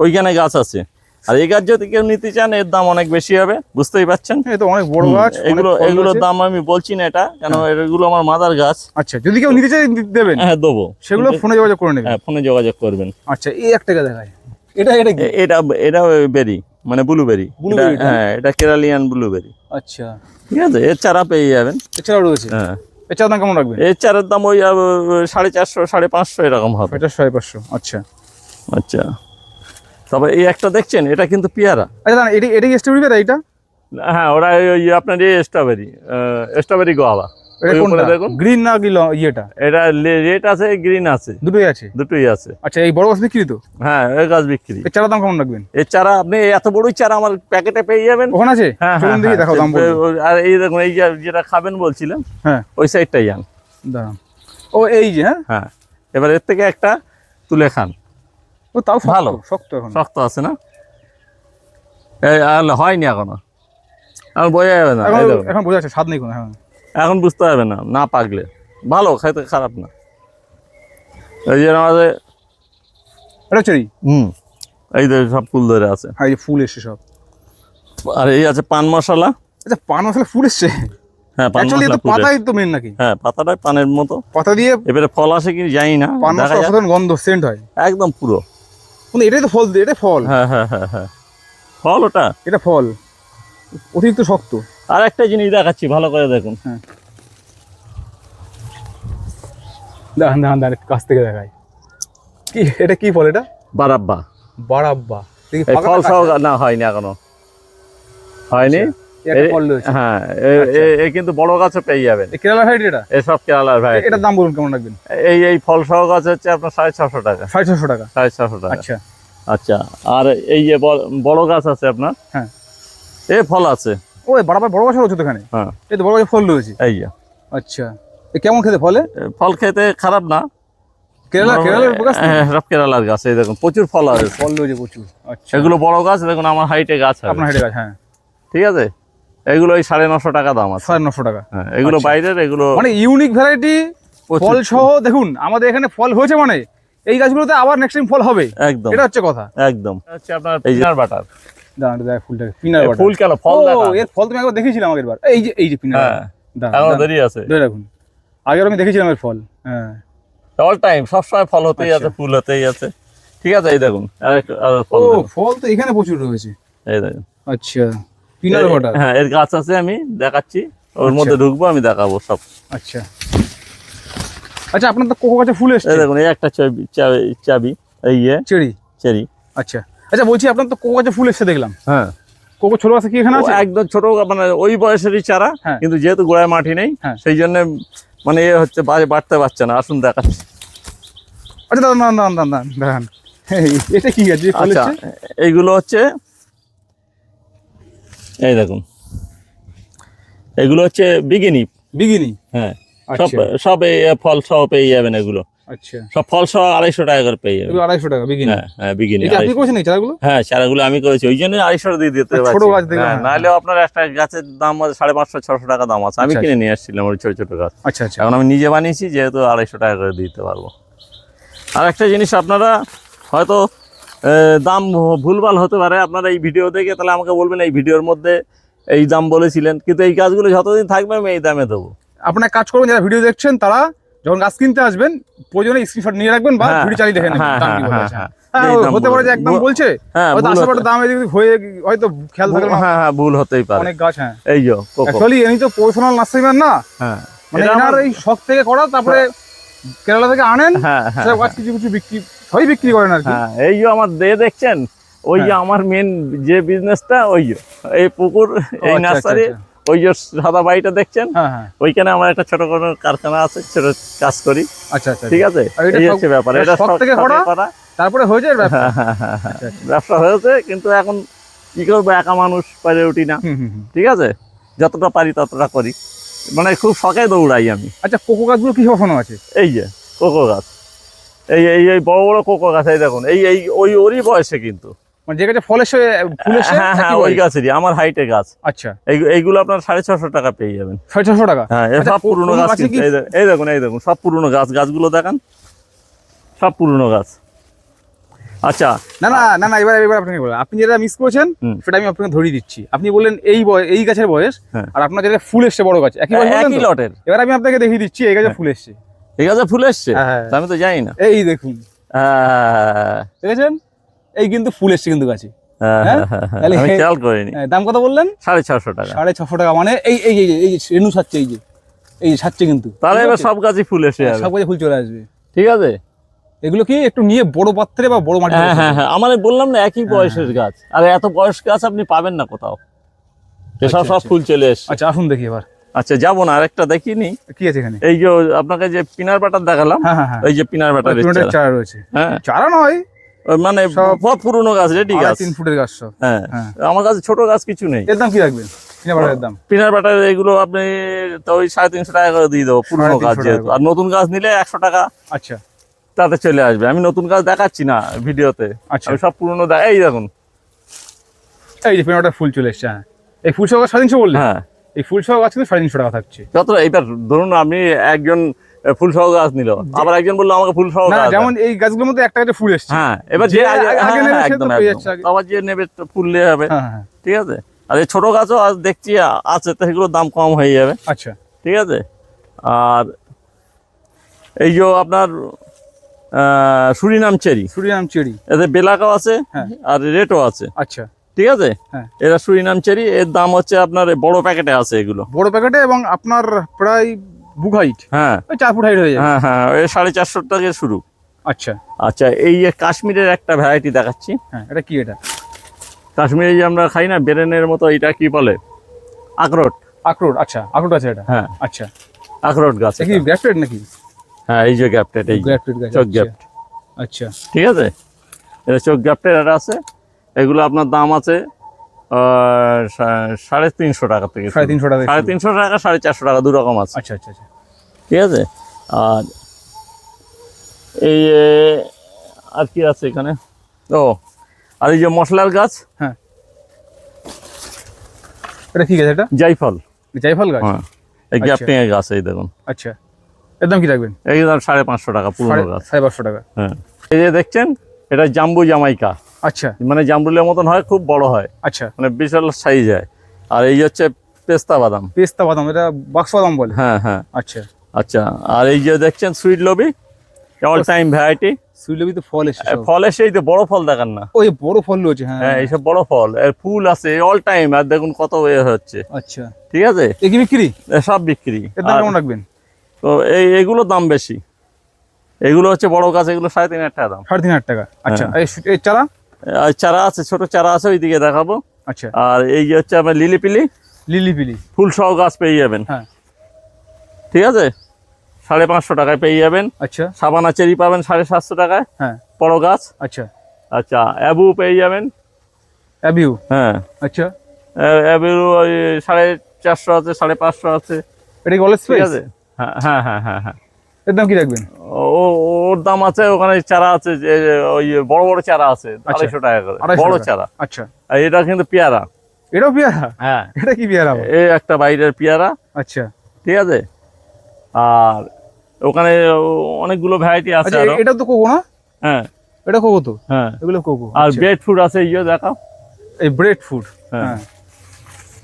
ওইখানে গাছ আছে। আর এই গাছ যদি কেউ নিতে চান, এর দাম অনেক বেশি হবে, বুঝতেই পারছেন। এটা অনেক বড় গাছ। এগুলোর দাম আমি বলছি না এটা, কেন এগুলো আমার মাদার গাছ। আচ্ছা, যদি কেউ নিতে চায় দেবেন? হ্যাঁ, দেবো। সেগুলো ফোনে যোগাযোগ করে নেবেন। হ্যাঁ, ফোনে যোগাযোগ করবেন। আচ্ছা, এই 1 টাকা দেখায়। এটা এটা বেরি, মানে ব্লুবেরি। হ্যাঁ, এটা কেরালিয়ান ব্লুবেরি। আচ্ছা, ঠিক আছে, এর চারা পেয়ে যাবেন। এছাড়াও রয়েছে? হ্যাঁ। এর চারার দাম কেমন রাখবেন? এর চারার দাম ওই 450-550 এরকম হবে। এটা 550। আচ্ছা আচ্ছা, তবে এই একটা দেখছেন, এটা কিন্তু পেয়ারা। আচ্ছা, এটা কি স্ট্রবেরি পেয়ারা? এটা হ্যাঁ, ওরা ওই আপনার এই স্ট্রবেরি গোয়াবা। দেখুন, গ্রিন না ইয়েটা? এটা রেড আছে, গ্রিন আছে, দুটোই আছে। দুটোই আছে। আচ্ছা, এই বড় গাছ বিক্রি তো? হ্যাঁ, এই গাছ বিক্রি। এর চারা দাম কেমন রাখবেন? এর চারা আপনি এত বড়ই চারা আমার প্যাকেটে পেয়ে যাবেন। ওখানে আছে? হ্যাঁ, চলুন দেখি, দেখাও দাম বলুন। আর এই দেখুন, এই যেটা খাবেন বলছিলেন, হ্যাঁ ওই সাইডটাই যান। দাঁড়ান, ও এই যে, হ্যাঁ, এবার এর থেকে একটা তুলে খান। ও তাও ভালো শক্ত, এখন শক্ত আছে না? হয়নি এখনো, এখন বোঝা যাবে না। এখন বোঝা যাচ্ছে, স্বাদ নেই কোনো। এখন বুঝতে পারবে না, না পাকলে। ভালো খাইতে, খারাপ না। এই যে আমাদের এটা চেরি। এই যে সব ফুল ধরে আছে। হ্যাঁ, এই যে ফুল এসছে সব। আর এই আছে পান মশলা। আচ্ছা, পান মশলা ফুল এসছে? হ্যাঁ, পান মশলা পাতাই তো মেন নাকি? হ্যাঁ, পাতাটাই পানের মতো। পাতা দিয়ে এবারে ফল আসে কি জানি না, পান মশলা অসাধারণ গন্ধ, সেন্ট হয় একদম পুরো। এটাই তো ফল, এটা ফল। হ্যাঁ হ্যাঁ হ্যাঁ হ্যাঁ, ফল ওটা। এটা ফল, অতিরিক্ত শক্ত। আর একটা জিনিস দেখাচ্ছি, ভালো করে দেখুন। হ্যাঁ, দাঁড়ান কাছ থেকে দেখাই। কি এটা, কি ফল এটা? বারাব্বা। বারাব্বা। ফল সহ না, হয়নি এখনো, হয়নি। হ্যাঁ, এই কিন্তু বড় গাছও পেয়ে যাবেন। কেরালা ভ্যারাইটি এটা? এসব কেরালার ভ্যারাইটি। এটার দাম বলুন কেমন রাখবেন? এই ফল সহ গাছ হচ্ছে আপনার 650 টাকা। 650 টাকা? 650 টাকা। আচ্ছা আচ্ছা, আর এই যে বড় গাছ আছে আপনার, হ্যাঁ, এই ফল আছে। ওই বারাবার বড় গাছ রয়েছে তো এখানে? হ্যাঁ, এই তো বড় গাছে ফল রয়েছে। এই যে। আচ্ছা, কেমন খেতে ফলে? ফল খেতে খারাপ না, কেরালার গাছ? হ্যাঁ, সব কেরালার গাছ। এই দেখুন প্রচুর ফল আছে, ফল রয়েছে প্রচুর। আচ্ছা, এগুলো বড় গাছ, দেখুন আমার হাইটে গাছ হবে। আপনার হাইটে গাছ, হ্যাঁ। ঠিক আছে, এগুলো ওই 950 টাকা দাম আছে। 950 টাকা। হ্যাঁ, এগুলো আচ্ছা। বাইরের, এগুলো মানে ইউনিক ভ্যারাইটি ফল সহ। দেখুন আমাদের এখানে ফল হয়েছে, মানে এই গাছগুলোতে আবার নেক্সট টাইম ফল হবে, একদম, এটা হচ্ছে কথা। একদম হচ্ছে আপনার পিনাট বাটার। দাঁড়ান দেখ ফুলটাকে, পিনাট বাটার। ফুল কেন, ফল দেখা। এর ফল তুমি একবার দেখিয়েছিলাম আগের বার। এই যে পিনাট হ্যাঁ, বাটার, এখনো দেরি আছে। ধরে রাখুন, আগের আমি দেখেছিলাম এর ফল। হ্যাঁ, অল টাইম সবসময় ফল হতেই আচ্ছা। আছে, ফুল হতেই আছে। ঠিক আছে, এই দেখুন ও ফল তো এখানে প্রচুর রয়েছে। এই দেখুন। আচ্ছা, পিনাট বাটার। হ্যাঁ, এর গাছ আছে, আমি দেখাচ্ছি, ওর আচ্ছা। মধ্যে ঢুকবো, আমি দেখাবো সব। আচ্ছা আচ্ছা, আপনার তো কোকো গাছে ফুল এসছে। এই দেখুন, এই একটা চাবি, এই চেরি। চেরি। আচ্ছা আচ্ছা, বলছি আপনার তো কোকো গাছে ফুল এসছে দেখলাম। হ্যাঁ, কোকো ছোট গাছে কি এখানে আছে? একদম ছোট, মানে ওই বয়সেরই চারা, হ্যাঁ। কিন্তু যেহেতু গোড়ায় মাটি নেই, হ্যাঁ। সেই জন্য মানে এ হচ্ছে বাড়তে পারছে না। আসুন দেখাচ্ছি। আচ্ছা দাঁড়ান, এটা কি আছে ফল আচ্ছা, এসছে? এইগুলো হচ্ছে, এই দেখুন, এগুলো হচ্ছে বিগিনি। হ্যাঁ, সব আচ্ছা সব এই ফল সহ পেয়ে যাবেন। এগুলো আচ্ছা, সব ফল সহ 250 টাকা করে পেয়ে যাবেন। এগুলো 250 টাকা বিগিনি। হ্যাঁ হ্যাঁ, বিগিনি। এটা আপনি করেছেন এই চারাগুলো? হ্যাঁ, চারাগুলো আমি করেছি, ওই জন্য 250 দিয়ে দিতে পারছি। ছোট গাছ দেখলাম, হ্যাঁ, হ্যাঁ। নাহলে আপনার একটা গাছের দাম 550-600 টাকা দাম আছে। আমি আচ্ছা, কিনে নিয়ে আসছিলাম ওই ছোট ছোট গাছ। আচ্ছা আচ্ছা এখন আমি নিজে বানিয়েছি, যেহেতু 250 টাকা করে দিতে পারবো। আর একটা জিনিস, আপনারা হয়তো দাম ভুলভাল হতে পারে, আপনারা এই ভিডিও দেখে তাহলে আমাকে বলবেন এই ভিডিওর মধ্যে এই দাম বলেছিলেন, কিন্তু এই গাছগুলো যতদিন থাকবে আমি এই দামে দেবো। আপনার কাজ করবেন, যারা ভিডিও দেখছেন তারা যখন গাছ কিনতে আসবেন প্রয়োজনে স্ক্রিনশট নিয়ে রাখবেন বা হ্যাঁ, ভিডিও চালিয়ে দেখে নেবেন হ্যাঁ, দাম কি হ্যাঁ, বলেছে। হ্যাঁ, হ্যাঁ, এই দাম হতে পারে যে একদম বলছে, হ্যাঁ, হয়তো ভুল আশেপাশে হতে- দাম এদিক ওদিক হয়ে হয়তো খেয়াল থাকবে না। হ্যাঁ হ্যাঁ, ভুল হতেই পারে। অনেক গাছ, হ্যাঁ। এই যে কোকো। অ্যাকচুয়ালি এমনি তো প্রফেশনাল নার্সারিম্যান না, হ্যাঁ, মানে এটা এনার আমার- এই শখ থেকে করা, তারপরে কেরালা থেকে আনেন, হ্যাঁ হ্যাঁ সব গাছ কিছু কিছু বিক্রি, সবই বিক্রি করেন আর কি। হ্যাঁ, এই যে আমার দেখছেন, ওই যে হ্যাঁ। আমার মেন যে বিজনেসটা, ওই যে এই পুকুর, এই আচ্ছা, নার্সারি, আচ্ছা, ওই যে সাদা বাড়িটা দেখছেন, হ্যাঁ হ্যাঁ, ওইখানে আমার একটা ছোট কোনো কারখানা আছে, ছোট কাজ করি। আচ্ছা আচ্ছা, ঠিক আছে, আর এটা এই সব- হচ্ছে ব্যাপার। এটা এটা শখ থেকে করা? তারপরে হয়ে যায় ব্যবসা। হ্যাঁ, হ্যাঁ, হ্যাঁ, হ্যাঁ। আচ্ছা, আচ্ছা। ব্যবসা হয়েছে, কিন্তু এখন কি করবো, একা মানুষ পারে উঠি না। হুম, হুম, হুম। ঠিক আছে, যতটা পারি ততটা করি, মানে খুব শখে দৌড়াই আমি। আচ্ছা, কোকো গাছগুলো কি বসানো আছে? এই যে কোকো গাছ, এই এই এই বড় বড় কোকো গাছ, এই দেখুন, এই এই ওরই বয়সে কিন্তু। মানে যে গাছে ফল এসে ফুল এসে হ্যাঁ হ্যাঁ, ওই গাছেরই, আমার হাইটে গাছ। আচ্ছা, এইগুলো আপনার 650 টাকা পেয়ে যাবেন। 650 টাকা। হ্যাঁ, আচ্ছা, সব পুরনো কোন গাছ গাছে কিন্তু। কি- এই দেখুন, এই দেখুন, সব পুরনো গাছ, গাছগুলো দেখান, সব পুরনো গাছ। আচ্ছা, না, এবার আপনাকে বলেন, আপনি যেটা মিস করেছেন হুম। সেটা আমি আপনাকে ধরিয়ে দিচ্ছি। আপনি বললেন এই গাছের বয়স, হ্যাঁ। আর আপনার যেটা ফুল এসছে বড় গাছ একই বয়স বললেন একই তো? লটের। এবার আমি আপনাকে দেখিয়ে দিচ্ছি এই গাছে ফুল এসছে। এই গাছে ফুল এসছে, হ্যাঁ। তা আমি তো জানি না। এই দেখুন, হ্যাঁ, দেখেছেন, এই কিন্তু ফুল এসছে কিন্তু গাছে। হ্যাঁ, হ্যাঁ? হ্যাঁ, হ্যাঁ, তাহলে আমি খেয়াল করিনি। দাম কত বললেন? 650 টাকা। 650 টাকা, মানে এই যে রেনু ছাড়ছে, এই যে ছাড়ছে কিন্তু। তাহলে এবার সব গাছই ফুল এসে যাবে। সব গাছে ফুল চলে আসবে। ঠিক আছে। এগুলো কি একটু নিয়ে বড় পাত্রে বা বড় মাটিতে হ্যাঁ বসাতে হ্যাঁ হবে। হ্যাঁ, আমার বললাম না, একই বয়সের গাছ, আর এত বয়স গাছ আপনি পাবেন না কোথাও। এসব আচ্ছা, সব আচ্ছা। ফুল চলে এসছে। আচ্ছা, আসুন দেখি এবার আচ্ছা, যাবো না, আরেকটা দেখিনি। কি আছে এখানে। এই যে আপনাকে যে পিনার বাটার দেখালাম, হ্যাঁ হ্যাঁ হ্যাঁ, এই যে পিনার বাটার পিনাটের চারা রয়েছে। হ্যাঁ, চারা নয়, ওই মানে সব- সব পুরনো গাছ, রেডি গাছ। 3 ফুটের গাছ সব। হ্যাঁ, হ্যাঁ। আমার কাছে ছোট গাছ কিছু নেই। এর দাম কি রাখবেন? পিনাটের দাম পিনার বাটার এগুলো আপনি তো ওই 350 টাকা করে দিয়ে দেবো, পুরনো 350 গাছ টাকা যেহেতু। করে। আর নতুন গাছ নিলে 100 টাকা আচ্ছা তাতে চলে আসবে। আমি নতুন গাছ দেখাচ্ছি না ভিডিওতে, আচ্ছা, আমি সব পুরনো এই দেখুন। এই যে পিনাটের ফুল চলে এসছে। হ্যাঁ, এই ফুল সহ 350 বললেন? হ্যাঁ, এই ফুল সহ গাছ কিন্তু 350 টাকা থাকছে। যত এইবার ধরুন আপনি একজন ফুল সহ গাছ নিল, আবার একজন বললো আমাকে ফুল সহ না, গাছ যেমন দেন। এই গাছগুলোর মধ্যে একটা গাছে ফুল এসছে। হ্যাঁ, এবার যে যে আগে হ্যাঁ, নেবে হ্যাঁ, সে তো একদম পেয়ে একদম। যাচ্ছে আগে। আবার যে নেবে তো ফুল নিয়ে যাবে। হ্যাঁ হ্যাঁ, ঠিক আছে। আর এই ছোট গাছও আজ দেখছি আছে, তো সেগুলোর দাম কম হয়ে যাবে। আচ্ছা ঠিক আছে। আর এই যে আপনার সুরিনাম চেরি, সুরিনাম চেরি। এতে বেলাকাও আছে, হ্যাঁ। আর রেটও আছে। আচ্ছা, ঠিক আছে। হ্যাঁ। এরা সুরিনাম চেরি, এর দাম হচ্ছে আপনার বড় প্যাকেটে আছে এগুলো। বড় প্যাকেটে, এবং আপনার প্রায় বুক হাইট, হ্যাঁ ওই 4 ফুট হাইট হয়ে যাবে। হ্যাঁ হ্যাঁ, ওই 450 টাকা শুরু। আচ্ছা আচ্ছা, এই যে কাশ্মীরের একটা ভ্যারাইটি দেখাচ্ছি। হ্যাঁ, এটা কি? এটা কাশ্মীরে যে আমরা খাই না বেরেনের মতো, এটা কি বলে, আখরোট। আখরোট। আচ্ছা, আখরোট আছে এটা। হ্যাঁ, আচ্ছা, আখরোট গাছ এটা কি এটা। গ্রাফটেড নাকি? হ্যাঁ, এই যে গ্যাপটেড, এই গ্রাফটেড গাছ। চোখ গ্যাপ। আচ্ছা ঠিক আছে, এটা চোখ গ্যাপটেড এটা আছে। এগুলো আপনার দাম আছে 350 টাকা থেকে। 350 টাকা থেকে শুরু। 350 টাকা, 450 টাকা, দু রকম আছে। আচ্ছা আচ্ছা আচ্ছা, ঠিক আছে। আর এই আর কি আছে এখানে, ও আর এই যে মশলার গাছ, হ্যাঁ এটা কি গাছ? এটা জাইফল। জায়ফল গাছ। হ্যাঁ, এই গ্যাপটিং এর গাছ, এই দেখুন। আচ্ছা, এর দাম কি রাখবেন? এই দাম 550 টাকা পুরনো গাছ। 550 টাকা। হ্যাঁ, এই যে দেখছেন এটা জাম্বু জামাইকা, আচ্ছা মানে জাম্বুলের মতন হয়, খুব বড় হয়, আচ্ছা, মানে বিশাল সাইজ হয়। আর এই হচ্ছে পেস্তা বাদাম। পেস্তা বাদাম, এটা বাক্স বাদাম বলে। হ্যাঁ হ্যাঁ। আচ্ছা আচ্ছা, আর এই যে দেখছেন সুইট লবি, অল টাইম ভ্যারাইটি। সুইলবি তো ফল এসে সব। ফল এসে এই যে বড় ফল দেখান না, ওই বড় ফল রয়েছে। হ্যাঁ হ্যাঁ এইসব বড় ফল, এর ফুল আছে অল টাইম। আর দেখুন কত হচ্ছে। আচ্ছা, ঠিক আছে, এ কি বিক্রি? সব বিক্রি। এর দাম আর কেমন রাখবেন? তো এইগুলোর দাম বেশি, এগুলো হচ্ছে বড় গাছ, এগুলো 3,500 টাকা দাম। 3,500 টাকা। আচ্ছা, এই চারা? আর চারা আছে, ছোট চারা আছে, ওইদিকে দেখাবো। আচ্ছা, আর এই যে হচ্ছে আপনার লিলিপিলি, লিলিপিলি ফুল সহ গাছ পেয়ে যাবেন। হ্যাঁ ঠিক আছে, 550 টাকায় পেয়ে যাবেন। আচ্ছা সাবানা চেরি পাবেন 750 টাকায়, হ্যাঁ বড় গাছ। আচ্ছা, আচ্ছা, অ্যাবু পেয়ে যাবেন। অ্যাবিউ। হ্যাঁ, আচ্ছা, অ্যাবু ওই 450 আছে, 550 আছে। এটা কি অলেজ ঠিক স্পেস? আছে, হ্যাঁ হ্যাঁ হ্যাঁ হ্যাঁ হ্যাঁ। এর দাম কি রাখবেন? ওর দাম আছে, ওখানে চারা আছে, যে ওই বড় বড় চারা আছে 250 টাকা করে, 250 বড় টাকা। চারা। আচ্ছা, আর এটা কিন্তু পেয়ারা। এটাও পেয়ারা? হ্যাঁ, এটা কি পেয়ারা? এই একটা বাইরের পেয়ারা। আচ্ছা ঠিক আছে, আর ওখানে অনেকগুলো ভ্যারাইটি আছে আচ্ছা, আরো। এটা তো কোকো না? হ্যাঁ এটা কোকো তো? হ্যাঁ। এগুলো কোকো। আর আচ্ছা। ব্রেড ফুড আছে, ইয়ে দেখাও। এই ব্রেড ফুড, হ্যাঁ, হ্যাঁ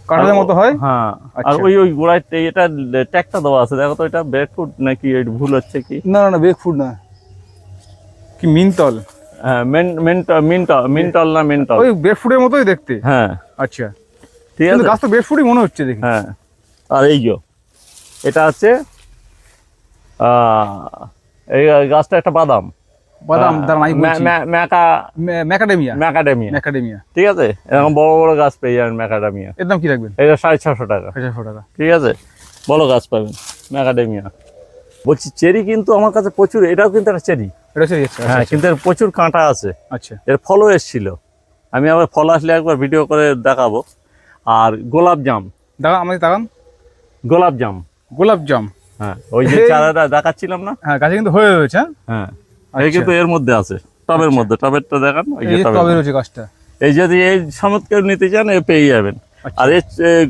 কাঁঠালের মতো হয়। হ্যাঁ, আর আচ্ছা। ওই গোড়ায় এটা ট্যাগটা দেওয়া আছে, দেখো তো এটা ব্রেড ফুড নাকি ভুল হচ্ছে কি? না না না, ব্রেড ফুড না, কি মিনতল? হ্যাঁ, মিন্টল না মিন্টল। ওই ব্রেড ফুডের মতোই দেখতে। হ্যাঁ, আচ্ছা, ঠিক কিন্তু আছে। গাছ তো ব্রেড ফুডই মনে হচ্ছে দেখি। হ্যাঁ, আর এই যে এটা আছে, এই গাছটা একটা বাদাম। বাদাম, দাঁড়ান আমি বলছি। ম্যাকাডেমিয়া। ম্যাকাডেমিয়া। ম্যাকাডেমিয়া। ঠিক আছে, এরকম বড় বড় গাছ পেয়ে যাবেন ম্যাকাডেমিয়া। এর দাম কি রাখবেন? এটা 650 টাকা। 550 টাকা। ঠিক আছে, বড় গাছ পাবেন ম্যাকাডেমিয়া। বলছি চেরি কিন্তু আমার কাছে প্রচুর, এটাও কিন্তু একটা চেরি। এটা সরি আছে। হ্যাঁ, কিন্তু এর প্রচুর কাঁটা আছে। আচ্ছা, এর ফলও এসেছিল, আমি আবার ফল আসলে একবার ভিডিও করে দেখাবো। আর গোলাপ জাম, দাঁড়ান আমাকে তাকান। গোলাপ জাম। গোলাপ জাম। হ্যাঁ, ওই যে চারাটা দেখাচ্ছিলাম না। হ্যাঁ, গাছে কিন্তু হয়ে রয়েছে। হ্যাঁ, আচ্ছা। এই কিন্তু এর মধ্যে আছে, টবের মধ্যে। টবেরটা দেখান, ওই যে এই টবের টবে মধ্যে। রয়েছে গাছটা। এই যদি এই সমেত কেউ নিতে চান, এ পেয়ে যাবেন। আচ্ছা। আর এই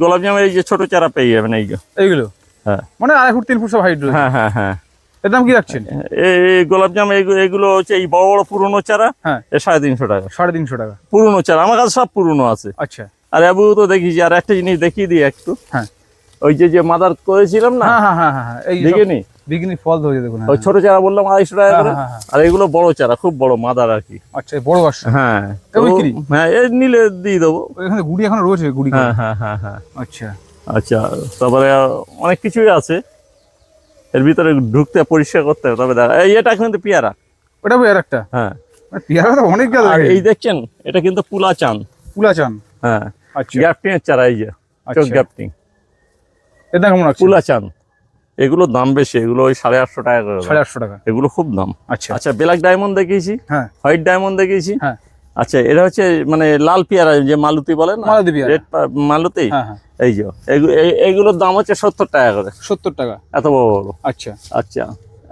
গোলাপ জামের এই যে ছোট চারা পেয়ে যাবেন, এই যে। এইগুলো হ্যাঁ মানে 2.5 ফুট 3 ফুট সব হাইট রয়েছে। হ্যাঁ হ্যাঁ হ্যাঁ। এর দাম কি রাখছেন? এই গোলাপ জাম এগুলো হচ্ছে এই বড় বড় পুরনো চারা। হ্যাঁ, এ 350 টাকা। 350 টাকা। পুরনো চারা, আমার কাছে সব পুরনো আছে। আচ্ছা, আর অ্যাবু তো দেখিয়েছি। আর একটা জিনিস দেখিয়ে দিই একটু। হ্যাঁ, ওই যে মাদার করেছিলাম না, হ্যাঁ হ্যাঁ হ্যাঁ হ্যাঁ, এই দেখিনি? বিগিনি ফল ধরেছে দেখুন। ওই ছোট চারা বললাম 250 টাকা করে। হ্যাঁ, হ্যাঁ, হ্যাঁ। আর এগুলো বড় চারা, খুব বড় মাদার আর কি। আচ্ছা, বড় গাছ। হ্যাঁ, এ বিক্রি? হ্যাঁ, এ নিলে দিয়ে দেবো। এখানে গুড়ি এখনো রয়েছে, গুড়ি। হ্যাঁ হ্যাঁ হ্যাঁ হ্যাঁ। আচ্ছা আচ্ছা, তারপরে অনেক কিছুই আছে, এর ভিতরে ঢুকতে পরিষ্কার করতে হবে। তবে দেখা এটা কিন্তু পেয়ারা। ওটা আর একটা। হ্যাঁ, পেয়ারা তো অনেক গাছ। আর এই দেখছেন, এটা কিন্তু পুলা চান। পুলা চান। হ্যাঁ, আচ্ছা, গ্যাপটিং এর চারা, এই যে চোখ গ্যাপটিং। এর দাম কেমন রাখছেন? পুলা চান, এগুলোর দাম বেশি, এগুলো ওই 850 টাকা করে দাম। 850 টাকা। এগুলো খুব দাম। আচ্ছা আচ্ছা, ব্ল্যাক ডায়মন্ড দেখিয়েছি, হ্যাঁ হোয়াইট ডায়মন্ড দেখিয়েছি। হ্যাঁ। আচ্ছা, এটা হচ্ছে মানে লাল পেয়ারা, যে মালতী বলে না, মালতী পেয়ারা। রেড মালতী। হ্যাঁ হ্যাঁ। এই যে এইগুলোর দাম হচ্ছে 70 টাকা করে। 70 টাকা। এত বড় বড়। আচ্ছা আচ্ছা,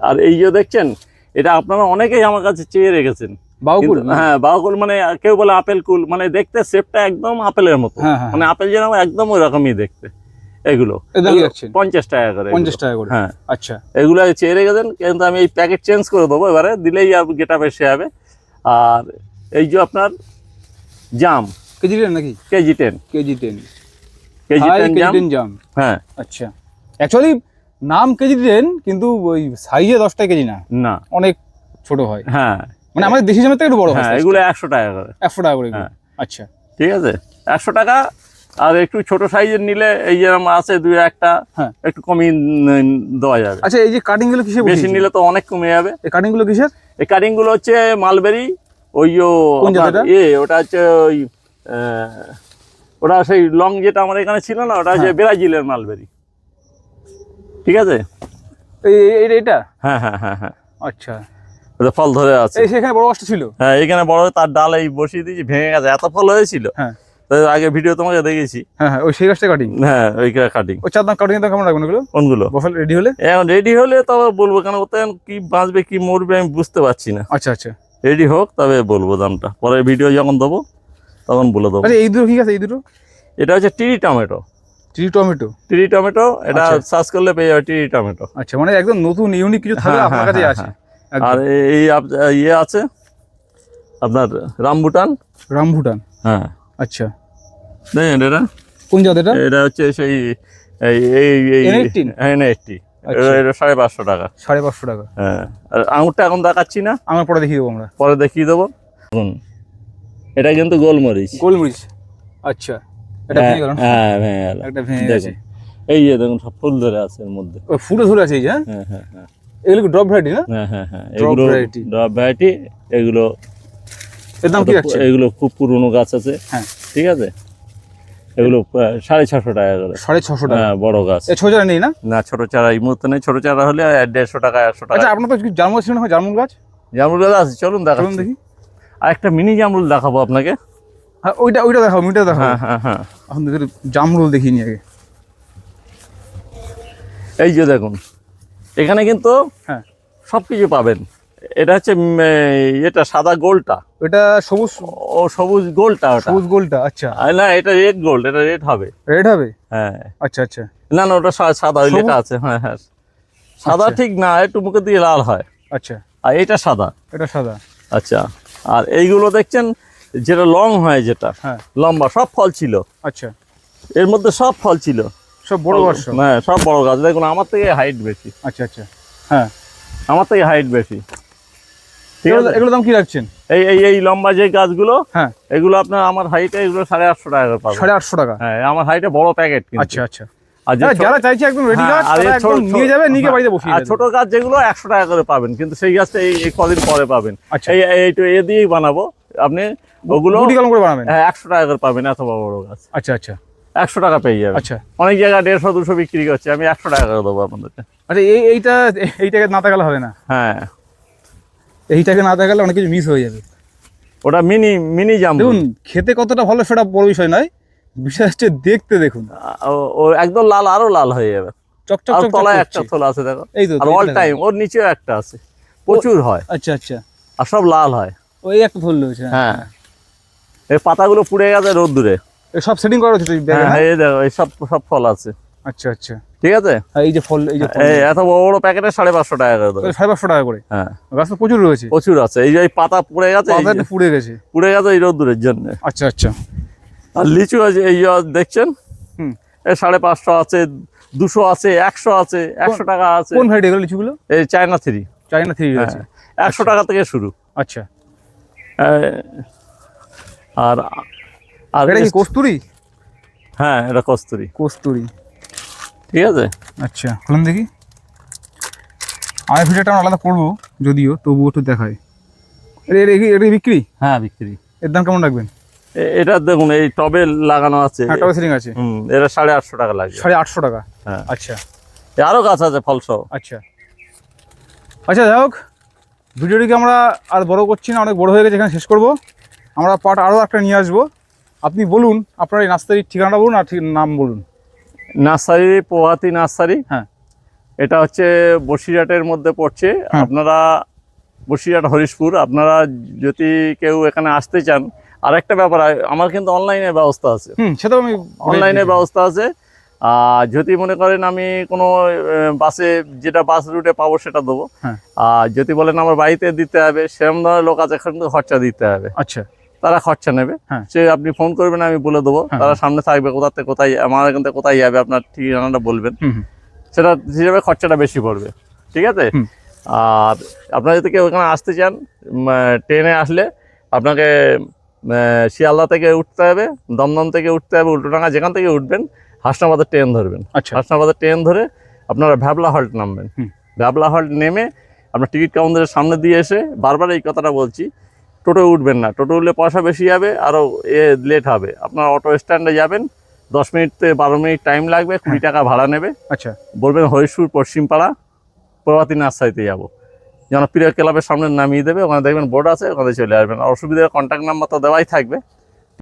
আর এই যে দেখছেন, এটা আপনারা অনেকেই আমার কাছে চেয়ে রেখেছেন। বাউকুল। কিন্তু- হ্যাঁ, বাউকুল, মানে কেউ বলে আপেল কুল, মানে দেখতে শেপটা একদম আপেলের মতো। হ্যাঁ, হ্যাঁ, মানে আপেল যেন একদম ওই রকমই দেখতে। এগুলো এর দাম কি রাখছেন? 50 টাকা করে। 50 টাকা করে। হ্যাঁ, আচ্ছা, এগুলো চেয়ে রেখেছেন, কিন্তু আমি এই প্যাকেট চেঞ্জ করে দেবো এবারে, দিলেই গেটা বেশি হবে। আর এই যে আপনার জাম, কেজি 10 নাকি? কেজি 10। কেজি 10। কেজি 10 জাম। 10 জাম। হ্যাঁ। আচ্ছা, অ্যাকচুয়ালি নাম কেজি 10, কিন্তু ওই সাইজে 10 কেজি না, না, অনেক ছোট হয়। হ্যাঁ মানে আমাদের দেশি জামের থেকে একটু বড় হয়। হ্যাঁ, এগুলো 100 টাকা করে। 100 টাকা করে এগুলো। হ্যাঁ। আচ্ছা, ঠিক আছে, 100 টাকা। আর একটু ছোট সাইজের নিলে এই যেরকম আছে 2-1টা, হ্যাঁ, একটু কমিয়ে দেওয়া যাবে। আচ্ছা, এই যে কাটিং গুলো কিসে বেশি নিলে তো অনেক কমে যাবে। এই কাটিং গুলো কিসের? এই কাটিং গুলো হচ্ছে মালবেরি। ওই কোন জাতেরটা? ওটা হচ্ছে ওই ওটা সেই লং যেটা আমার এখানে ছিল না, ওটা হচ্ছে ব্রাজিলের মালবেরি। ঠিক আছে, এইটা? হ্যাঁ হ্যাঁ হ্যাঁ হ্যাঁ। আচ্ছা, ওটা ফল ধরে আছে। এই সেখানে বড় গাছটা ছিল। হ্যাঁ, এখানে বড়, তার ডাল এই বসিয়ে দিয়েছি, ভেঙে গেছে, এত ফল হয়েছিল। হ্যাঁ, আগে ভিডিও তোমাকে দেখেছি। হ্যাঁ হ্যাঁ, ওই সেই গাছটা কাটিং। হ্যাঁ ওই কাটিং। ওই চার দাম কাটিং দাম কেমন রাখবেন ওগুলো? কোনগুলো? বফেল রেডি হলে? এখন রেডি হলে তবে বলবো, কেন ওতে এখন কি বাঁচবে কি মরবে আমি বুঝতে পারছি না। আচ্ছা আচ্ছা, রেডি হোক তবে বলবো দামটা, পরে ভিডিও যখন দেবো তখন বলে দেবো। আচ্ছা এই দুটো ঠিক আছে, এই দুটো? এটা হচ্ছে টিরি টমেটো। Chilli tomato? টিরি টমেটো, এটা আচ্ছা। সার্চ করলে পেয়ে যাবে টিরি টমেটো। আচ্ছা, মানে একদম নতুন ইউনিক কিছু থাকলে হ্যাঁ, আপনার হ্যাঁ, কাছে হ্যাঁ, আছে। হ্যাঁ। আর এই ইয়ে আছে আপনার রামবুটান। রামভুটান? হ্যাঁ আচ্ছা, দেখেন এটা কোন জাত এটা? এটা হচ্ছে সেই এই N18? N80। আচ্ছা। এটা 550 টাকা। 550 টাকা? হ্যাঁ, আর আঙুরটা এখন দেখাচ্ছি না, আমার পরে দেখিয়ে দেবো আমরা। পরে দেখিয়ে দেবো। এটা কিন্তু গোলমরিচ। গোলমরিচ? আচ্ছা, এটা ভেঙে গেল? হ্যাঁ ভেঙে গেল, একটা ভেঙে গেছে। এই যে দেখুন সব ফুল ধরে আছে এর মধ্যে। ও ফুলে ধরে আছে এই যে? হ্যাঁ হ্যাঁ হ্যাঁ, এগুলো ড্রপ ভ্যারাইটি না? হ্যাঁ হ্যাঁ হ্যাঁ, Drop এগুলো variety। Drop variety. এগুলো এর দাম কি রাখছে? এগুলো খুব পুরনো গাছ আছে। হ্যাঁ, ঠিক আছে, এগুলো 650 টাকা করে। 650 টাকা? হ্যাঁ, বড় গাছ। এই ছোট চারা নেই না? না, ছোট চারা এই মুহূর্তে নেই। ছোট চারা হলে 150 টাকা 100 টাকা। আচ্ছা, আপনার তো জামরুল ছিল না, জামরুল গাছ? জামরুল গাছ আছে, চলুন চলুন দেখাচ্ছি। দেখি। আর একটা মিনি জামরুল দেখাবো আপনাকে। হ্যাঁ, ওইটা দেখাও, মিটা দেখাও। হ্যাঁ হ্যাঁ হ্যাঁ, এখন দেখি জামরুল দেখিনি আগে। এই যে দেখুন, এখানে কিন্তু হ্যাঁ, সবকিছু পাবেন। এটা হচ্ছে এটা সাদা গোলটা, এটা সবুজ? ও সবুজ গোলটা, ওটা সবুজ গোলটা? আচ্ছা। আর না, এটা রেড গোল্ড, এটা রেড হবে। রেড হবে? হ্যাঁ, আচ্ছা আচ্ছা। না না, ওটা সাদা, ওই লেখা আছে। হ্যাঁ হ্যাঁ, সাদা আচ্ছা। ঠিক না, একটু মুখে দিয়ে লাল হয়। আচ্ছা, আর এটা সাদা। এটা সাদা? আচ্ছা, আর এইগুলো দেখছেন যেটা লং হয়, যেটা হ্যাঁ, লম্বা, সব ফল ছিল আচ্ছা। এর মধ্যে, সব ফল ছিল, সব বড় গাছ সব? হ্যাঁ, সব বড় গাছ। দেখুন আমার থেকে হাইট বেশি। আচ্ছা আচ্ছা, হ্যাঁ, আমার থেকে হাইট বেশি। ঠিক আছে, এগুলো দাম কি রাখছেন? এই এই এই লম্বা যে গাছগুলো, হ্যাঁ, এগুলো আপনার আমার হাইটে, এগুলো 850 টাকা করে পাবেন। 850 টাকা? হ্যাঁ, আমার হাইটে বড় প্যাকেট কিন্তু। আচ্ছা আচ্ছা। আর যে যারা চাইছে একদম রেডি হ্যাঁ, গাছ, আর তারা এই একদম নিয়ে যাবে, নিয়ে বাড়িতে বসিয়ে আর দেবে। ছোট গাছ যেগুলো 100 টাকা করে পাবেন, কিন্তু সেই গাছটা এই কদিন পরে পাবেন। আচ্ছা। এইটা এ দিয়েই বানাবো আপনি, ওগুলো গুটি কলম করে বানাবেন? হ্যাঁ, 100 টাকা করে পাবেন, এত বড় বড় গাছ। আচ্ছা আচ্ছা 100 টাকা পেয়ে যাবেন। আচ্ছা অনেক জায়গায় 150 200 বিক্রি করছে, আমি 100 টাকা করে দেবো আপনাদেরকে। আচ্ছা। এইটাকে না দেখালে হবে না? হ্যাঁ, এইটাকে না দেখালে অনেক কিছু মিস হয়ে যাবে। ওটা মিনি মিনি জামরুল। দেখুন খেতে কতটা ভালো সেটা বড় বিষয় নয়, বিষয় হচ্ছে দেখতে। দেখুন ও একদম লাল, আরো লাল হয়ে যাবে। চকচক আর চকচক তলায় করছে। একটা থোলা আছে দেখো, এই তো আর অল টাইম ওর নিচেও একটা আছে, প্রচুর হয়। আচ্ছা আচ্ছা, আর সব লাল হয়। ওই একটা ধরলে হচ্ছে। হ্যাঁ, এই পাতাগুলো পুড়ে গেছে রোদ্দুরে। সব সেটিং করা হচ্ছে এই ব্যাগে? হ্যাঁ, এই দেখো, এই সব সব ফল আছে। আচ্ছা আচ্ছা, ঠিক আছে, এই যে ফল, এই যে এই এত বড় বড় প্যাকেটে 550 টাকা করে দেবো। 550 টাকা করে? হ্যাঁ, গাছ তো প্রচুর রয়েছে। প্রচুর আছে। এই যে এই পাতা পুড়ে গেছে, এই যে পাতাটা পুড়ে গেছে? পুড়ে গেছে এই রোদ্দুরের জন্য। আচ্ছা আচ্ছা। আর লিচু আছে, এই যে দেখছেন, হুম, এই 550 আছে, 200 আছে, 100 আছে, 100 টাকা আছে। কোন ভ্যারাইটি এগুলো লিচুগুলো? এই চায়না 3। চাইনা 3 আছে? 100 টাকা থেকে শুরু। আচ্ছা। আর আর এটা কি কস্তুরি? হ্যাঁ, এটা কস্তুরি। কস্তুরি, ঠিক আছে। আচ্ছা খুলুন দেখি। আমি ভিডিওটা আলাদা করবো যদিও, তবুও একটু দেখায়। এটা বিক্রি? হ্যাঁ, বিক্রি। এর দাম কেমন রাখবেন? এটা দেখুন, এই টবে লাগানো আছে। হ্যাঁ, টবে সেটিং আছে। এটা 850 টাকা লাগবে। 850 টাকা? হ্যাঁ, আচ্ছা আরো গাছ আছে ফল সহ। আচ্ছা আচ্ছা। যাই হোক, ভিডিওটিকে আমরা আর বড় করছি না, অনেক বড় হয়ে গেছে, এখানে শেষ করব। আমরা পার্ট আরও একটা নিয়ে আসবো। আপনি বলুন আপনার এই নার্সারির ঠিকানাটা বলুন, আর নাম বলুন। নার্সারি প্রভাতী নার্সারি। হ্যাঁ, এটা হচ্ছে বসিরহাটের মধ্যে পড়ছে। হ্যাঁ। আপনারা বসিরহাট হরিশপুর, আপনারা যদি কেউ এখানে আসতে চান, আর একটা ব্যাপার, আমার কিন্তু অনলাইনের ব্যবস্থা আছে। সেটা আমি অনলাইনের ব্যবস্থা আছে। আর যদি মনে করেন আমি কোনো বাসে, যেটা বাস রুটে পাবো সেটা দেবো। হ্যাঁ। আর যদি বলেন আমার বাড়িতে দিতে হবে, সেরকম ধরনের লোক আছে, এখান থেকে খরচা দিতে হবে। আচ্ছা, তারা খরচা নেবে। হ্যাঁ। সে আপনি ফোন করবেন, আমি বলে দেবো। হ্যাঁ। তারা সামনে থাকবে, কোথা থেকে কোথায়, আমার এখান থেকে কোথায় যাবে, আপনার ঠিকানাটা বলবেন, সেটা হিসেবে খরচাটা বেশি পড়বে। ঠিক আছে। আর আপনারা যদি কেউ ওখানে আসতে চান, ট্রেনে আসলে আপনাকে শিয়ালদা থেকে উঠতে হবে, দমদম থেকে উঠতে হবে, উল্টোডাঙ্গা, যেখান থেকে উঠবেন হাসনাবাদের ট্রেন ধরবেন। আচ্ছা, হাসনাবাদের ট্রেন ধরে আপনারা ভ্যাবলা হল্ট নামবেন। ভ্যাবলা হল্ট নেমে আপনার টিকিট কাউন্টারের সামনে দিয়ে এসে, বারবার এই কথাটা বলছি, টোটো উঠবেন না। টোটো উঠলে পয়সা বেশি যাবে, আরও লেট হবে। আপনার অটো স্ট্যান্ডে যাবেন, 10 মিনিট থেকে 12 মিনিট টাইম লাগবে, 20 টাকা ভাড়া নেবে। আচ্ছা, বলবেন হরিশপুর পশ্চিমপাড়া প্রভাতী নার্সারিতে যাবো, জনপ্রিয় ক্লাবের সামনে নামিয়ে দেবে। ওখানে দেখবেন বোর্ড আছে, ওখানে চলে আসবেন। আর অসুবিধার কন্ট্যাক্ট নাম্বার তো দেওয়াই থাকবে।